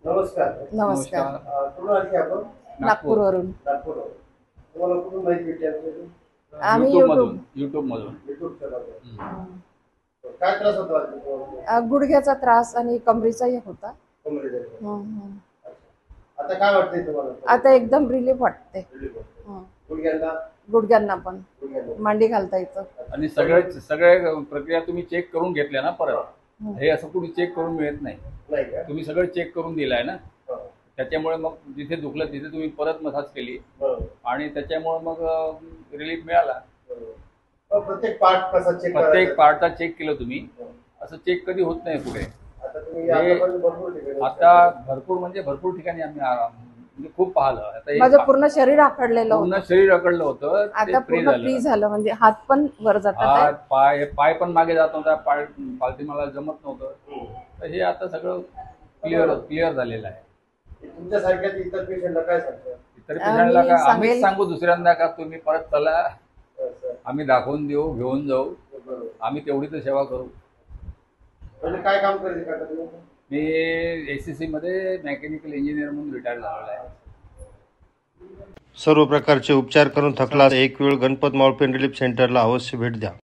नमस्कार. नमस्कार. कुठून आली आपण? नागपूरवरून. नागपूरवरून. तुम्हाला कुठून माहिती भेटली आपल्याला? आम्ही युट्यूब मधून. YouTube चॅनलवर. काय त्रास होता तुम्हाला? गुडघ्याचा त्रास आणि कमरेचा एक होता. कमरेचा. हं. आता काय वाटतंय तुम्हाला? आता एकदम रिलीफ वाटते. हं. गुडघ्यांना गुडघ्यांना पण गुडघ्यांना. मांडी घालता येतं. आणि सगळ्या प्रक्रिया तुम्ही चेक करून घेतल्या ना परत. हे असं कुणी चेक करून मिळत नाही. नाही का? तुम्ही सगळं चेक करून दिलाय ना. हो. त्याच्यामुळे मग जिथे दुखलं तिथे तुम्ही परत मसाज केली बरोबर. आणि त्याच्यामुळे मग रिलीफ मिळाला. बरोबर. प्रत्येक पार्ट कसा चेक प्रत्येक पार्टचा चेक केलं तुम्ही. असं चेक कधी होत नाही पुढे. आता तुम्ही आतापर्यंत भरपूर ठिकाणी आता भरपूर ठिकाणी आम्ही म्हणजे खूप पाहिलं. आता माझं पूर्ण शरीर आखडलेलं पूर्ण होतं. शरीर अकडलं होतं. ते आता फ्री पूर्ण फ्री झालं, म्हणजे हात पण वर जातात. हात पाय पण मागे जात नव्हता. पालथी मला जमत नव्हतं. हम्म. तर हे आता सगळं क्लिअर झालेलं आहे. तुमच्यासारख्या इतर पेशंटला काय सांगतात? इतर पेशंटला का आम्हीच सांगेल- सांगू दुसऱ्यांदा का तुम्ही परत चला, असं. आम्ही दाखवून देऊ, घेऊन जाऊ, बरोबर. आम्ही तेवढी तर सेवा करू. म्हणजे काय काम करते काका तुम्ही? मी ACC मध्ये मेकॅनिकल इंजिनियर म्हणून रिटायर झालेला आहे. सर्व प्रकारचे उपचार करून थकला एक वेळ गणपत मावळ पेन रिलीफ सेंटरला अवश्य भेट द्या.